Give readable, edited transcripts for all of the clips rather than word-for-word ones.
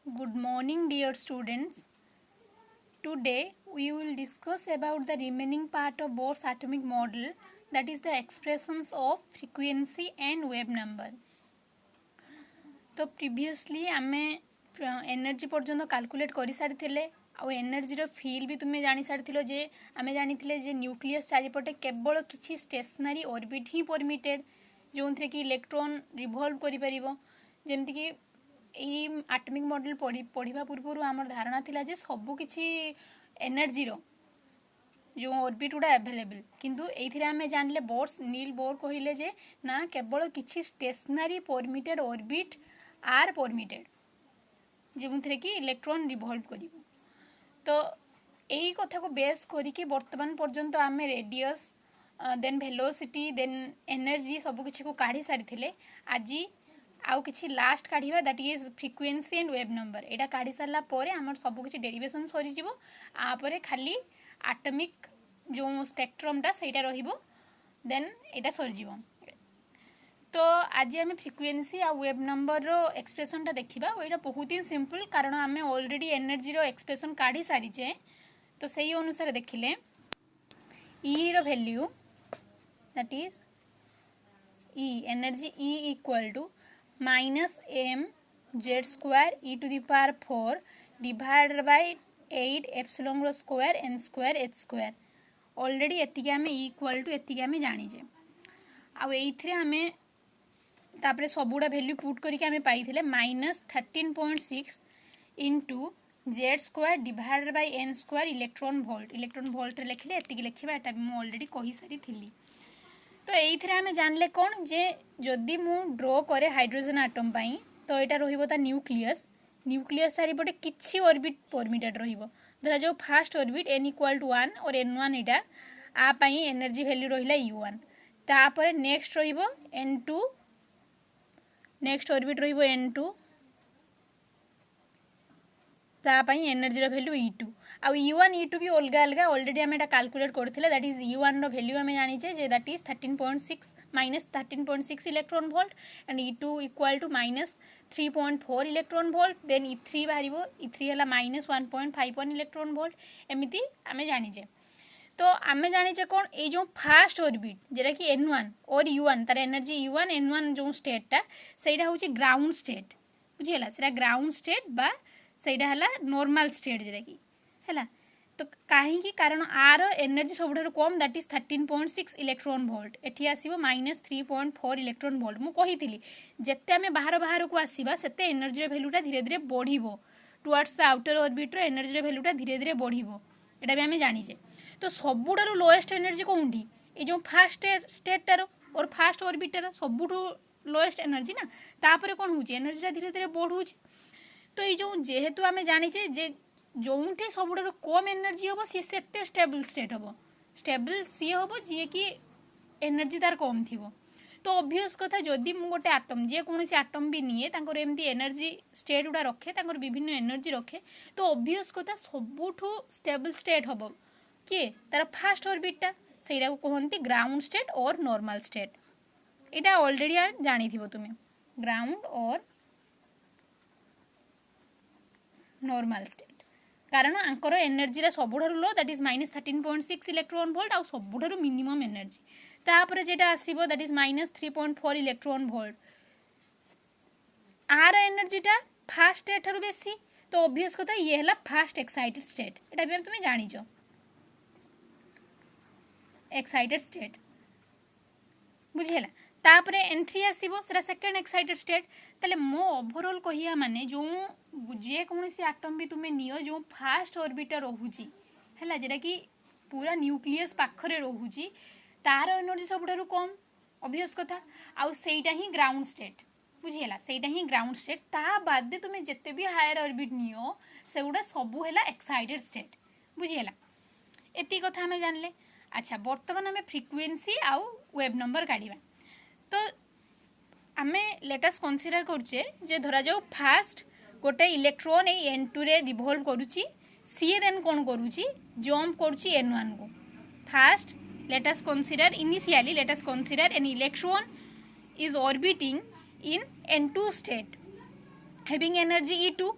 Good morning, dear students. Today we will discuss about the remaining part of Bohr's atomic model, that is the expressions of frequency and wave number. तो previously आमे energy पर्यंत calculate कर सारी थिले आ energy रो feel भी तुम्हें जानी सारी जे आमे जानी थिले जे न्यूक्लियस चारिपटे केवल किछि स्टेशनरी ऑर्बिट ही परमिटेड जो थे कि इलेक्ट्रॉन रिवॉल्व करि परिबो जेमति कि ये एटॉमिक मॉडल पढ़ा पूर्व आम धारणा थिला जे सबु किछि एनर्जी रो जो ऑर्बिट गुड़ा अवेलेबल किंतु एथिरे आमे जानले नील बोर कहिले जे ना केवल किछि स्टेशनरी परमिटेड ऑर्बिट आर परमिटेड जो थे कि इलेक्ट्रॉन रिवॉल्व करिवो। तो यही कथा को बेस करिके वर्तमान पर्यंत आमे radius then velocity then energy सब किछि को काढी सारी थिले। आज आउ किछि लास्ट काढिबा that is frequency and wave number. एटा काढी सारला परे हमर सब किछि डेरिवेशन सरी जिवो आ परे खाली एटॉमिक जो स्पेक्ट्रमटा सेटा रहिबो देन एटा सरी जिवो। तो आज आम फ्रीक्वेंसी आ वेव नंबर रो एक्सप्रेशन टा देखिबा। ओइटा बहुत ही सिंपल कारण आमे ऑलरेडी एनर्जी रो एक्सप्रेशन काढी सारी जे। तो सही अनुसार देखिले ई रो value that is E energy E equal to -m z² e to the power 4 divided by 8 epsilon square n square h square। Already एतिके आमे इक्वल टू एतिके आमे जानी जे आ एइथरे आमे तापरे सबुडा वैल्यू पुट करिके आमे पाइथिले -13.6 into z² divided by n square electron volt रे लिखले एतिके लिखिबा। एटा मु ऑलरेडी कहि सारी थिली। तो एइथरे आमे जानले कोन जे जदि मु ड्रॉ करे हाइड्रोजन एटम पाई तो एटा रहिबो ता न्यूक्लियस चारिपटे किछि ऑर्बिट परमिटेड रहिबो। धरा जो first orbit n equal to 1 और n1 एटा आ पाई एनर्जी वैल्यू रहिला u1। तापर नेक्स्ट रहिबो n2 नेक्स्ट ऑर्बिट रहिबो n2 ता पाई एनर्जी रो वैल्यू e2 आ e1 e2 भी अलग अलग ऑलरेडी हम एटा कैलकुलेट करथिले। That is e1 row value हम जानि जे that is 13.6 electron volt and e2 equal to -3.4 electron volt then e3 बाहरिबो e3 हला -1.51 इलेक्ट्रॉन वोल्ट एमिति हम जानि जे। तो आमे जानि जे कोन ए जो फर्स्ट ऑर्बिट जेरा कि n1 और u1 तार एनर्जी u1 n1 जो स्टेट टा सेटा होची ग्राउंड स्टेट बुझियला सेटा ग्राउंड स्टेट बा सेटा हला नॉर्मल स्टेट जेरा कि हैला। तो काहे की कारण आर एनर्जी सबुठारु कम दैट इज 13.6 इलेक्ट्रॉन वोल्ट एठी आसीबो -3.4 इलेक्ट्रॉन वोल्ट। मु कहिथिली जत्ते आमे बाहर को आसीबा सेते एनर्जी रे वैल्यूटा धीरे धीरे बढ़िबो टुवर्ड्स द आउटर ऑर्बिट रो एनर्जी रे वैल्यूटा धीरे धीरे बढ़िबो एटा भी आमे जानि जे। तो सबुठारु लोएस्ट एनर्जी कोउंठी ए जो फर्स्ट स्टेट टारो और फर्स्ट ऑर्बिट टारो सबुठु लोएस्ट एनर्जी ना तापरे कोन होची एनर्जी धीरे धीरे बढ़ुची। तो ये जो जेहेतु आमे जानि जे जोंठे सबुठारु कम एनर्जी होबो सी सेते स्टेबल स्टेट होबो स्टेबल सी होबो जे कि एनर्जी तार कम थिबो। तो ऑब्वियस कथा जदि मु गोटे एटम जे कोनोसी एटम भी निये तांकर एमती एनर्जी स्टेट उडा रखे तांकर विभिन्न एनर्जी रखे तो ऑब्वियस कथा सबुठु स्टेबल स्टेट होबो के तार फर्स्ट ऑर्बिट टा सेरा को कहंती ground state or normal state. एटा ऑलरेडी जानि थिबो तुमे ग्राउंड और नॉर्मल स्टेट कारण आंकर एनर्जी रा सबुठारु low that is -13.6 electron volt आ सबुठारु मिनिमम एनर्जी तापरे जेटा आसीबो दैट इज -3.4 इलेक्ट्रॉन वोल्ट आर एनर्जी टा फर्स्ट स्टेट थारु बेसी। तो ऑब्वियस कथा ये हला फर्स्ट एक्साइटेड स्टेट एटा भी तुम जानि छ एक्साइटेड स्टेट बुझियला। तापरे n3 आसीबो सेरा सेकंड एक्साइटेड स्टेट। तले मो ओवरऑल कहिया माने जो जे कोनोसी एटम भी तुमे नियो जो फर्स्ट ऑर्बिट रहूची हैला जेरा कि पूरा न्यूक्लियस पाखरे रहूची तार एनर्जी सबुठारु कम ऑब्वियस कथा आ सेटा ही ग्राउंड स्टेट बुझियला सेटा ही ग्राउंड स्टेट। ता बाद तुमे जत्ते भी हायर ऑर्बिट नियो सेउडा सबु हैला एक्साइटेड स्टेट बुझियला। एती कथा हमें जानले। अच्छा वर्तमान हमें फ्रीक्वेंसी आ वेव नंबर काढिबा। तो आमे लेटस कंसीडर करछे जे धरा जाऊ फर्स्ट गोटे इलेक्ट्रॉन ए n2 रे रिवॉल्व करूची सी देन कोन करूची जंप करूची n1 को। First let's consider initially let's consider an electron is orbiting in n2 state having energy E2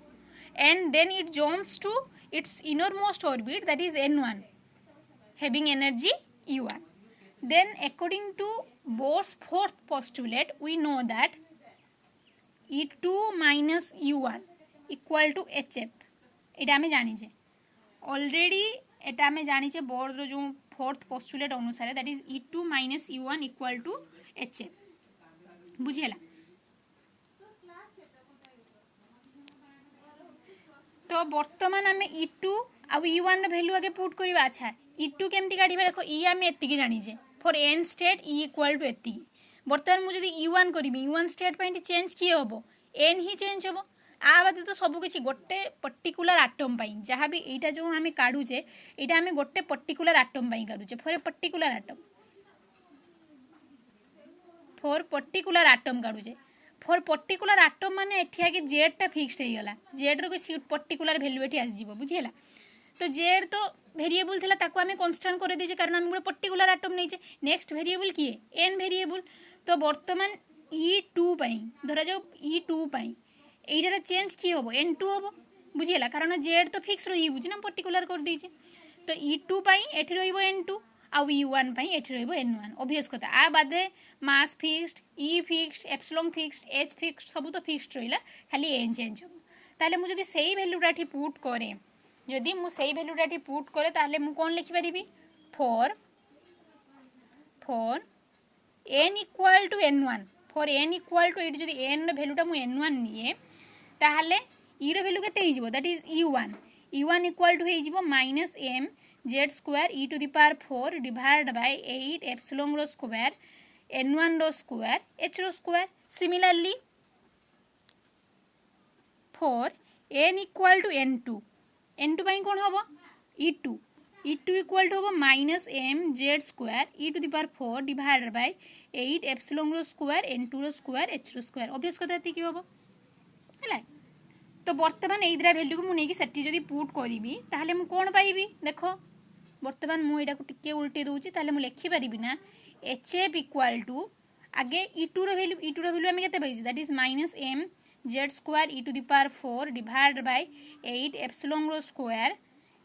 and then it jumps to its innermost orbit, that is N1, having energy E1. Then according to Bohr's fourth postulate, we know that E2 minus E1 equal to HF. এটা আমি জানিছে already, এটা আমি জানিছে board जो fourth postulate अनुसार, that is E2 minus E1 equal to HF. बुझेला? तो बर्तमान आम E2 आ E1 भैल्यू आगे पुट करवा. अच्छा E2 केमती काढ़ा? देख E आम एति जानीचे for N state E equal to एति. बर्तमान मुझे E1 करी, E1 स्टेट पे चेंज किए हम एन ही चेंज हम. आ बादे तो सबकि गोटे पर्टिकुलर आटम जहाँ भी यहाँ जो आम काढ़ुचे यहाँ आम गोटे पर्टिकुलर आटम काढ़ुचे for a particular atom, for particular atom काढ़ुचे. फॉर पर्टिकुलर आटम माने एठी आगे जेडटा फिक्स्ड हो गला. जेड्र कोई पर्टिकुलर भैल्यू ये आसज. बुझीगला? तो जेड तो भेरिएबल थिला ताको आमे कांस्टेंट कर देजे कारण आम गोटे पर्टिकुलर आटम नहींचे. नेक्स्ट भेरिएबल किए एन भेरिएबल. तो बर्तमान E2 धरा जाओ E2 यहीटा चेंज किए हम N2 हम. बुझीगला? कारण जेड तो फिक्स रही ना पर्टिकुलर कर देजे. तो E2 एठी रहिबो N2 आउ E1 एठी रहिबो N1. ऑब्वियस कथा. आ बादे mass fixed, E fixed, epsilon fixed, H fixed सब तो फिक्स्ड रहिला, खाली N चेंज हो. ताले मु जदी सेही वैल्यूटा एठी पुट करे, जदि मु सेही वैल्यूटा एठी पुट करे ताले मु कोन लिखि परिबी? For n equal to N1, for n equal to एठी जदी n र वैल्यूटा मु N1 निए ताहले E र वैल्यू केते हिजिबो? That is E1 equal to हिजिबो minus m z square e to the power 4 divide by 8 epsilon रो स्क्वायर N1 रो स्क्वायर h रो square. Similarly for n equal to N2 पाई कोन होबो? E2 इक्वल टू होबो minus m z square e to the power 4 divide by 8 epsilon रो square N2 रो square h रो स्क्वायर. ऑब्वियस कथा एति की होबो है. तो बर्तमान यही दुटा भैल्यू को मुझे सेठी जदि पुट करी ताहले मु कोन पाइबी? देखो बर्तमान मु एटा को टिके उल्टे दूची ताहले मु लिखि परिबी ना HF इक्वल टू आगे E2 रो वैल्यू आमे केते पाइछि? That is minus m z square e to the power 4 divide by 8 epsilon रो स्क्वायर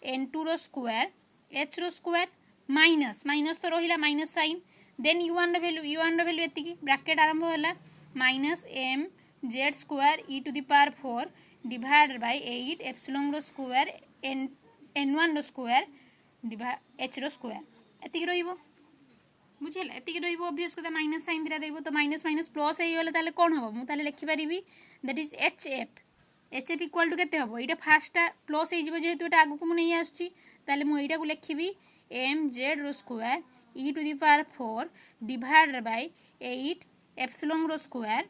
N2 रो स्क्वायर h रो स्क्वायर. माइनस तो रहिला माइनस साइन. देन U1 रो वैल्यू एतिकी ब्रैकेट आरंभ होला minus m z square e to the power 4 divide by 8 epsilon रो स्क्वायर N1 रो स्क्वायर h रो स्क्वायर. एतिकी रहिबो. बुझिला? एतिकी रहिबो. ऑब्वियस कथा माइनस साइन दिरा रहिबो. तो माइनस माइनस प्लस हे गले ताले कोन हबो? मु ताले लिखि परिबी that is HF equal to केते हबो? एटा फर्स्टटा प्लस हे जिवो जेहेतु एटा आगु को मु नै आसुची ताले मु एटा को लिखिबी mz रो square e to the power 4 divide by 8 epsilon रो स्क्वायर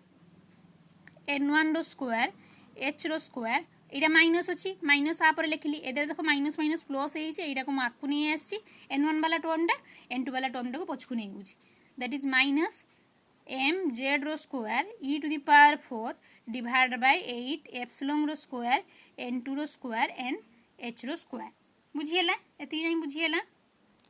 N1 रो स्क्वायर h रो स्क्वायर. एटा माइनस अच्छी माइनस आप लिखिली. एदा देखो माइनस माइनस प्लस होटा को आगू नहीं आसी N1 वाला टर्मटा N2 वाला टर्मटा को पछकू नहीं गई. That is minus m z रो square e to the power 4 divide by 8 epsilon रो स्क्वायर N2 रो स्क्वायर एंड h रो स्क्वायर. बुझीगला? एति नहीं बुझीगला?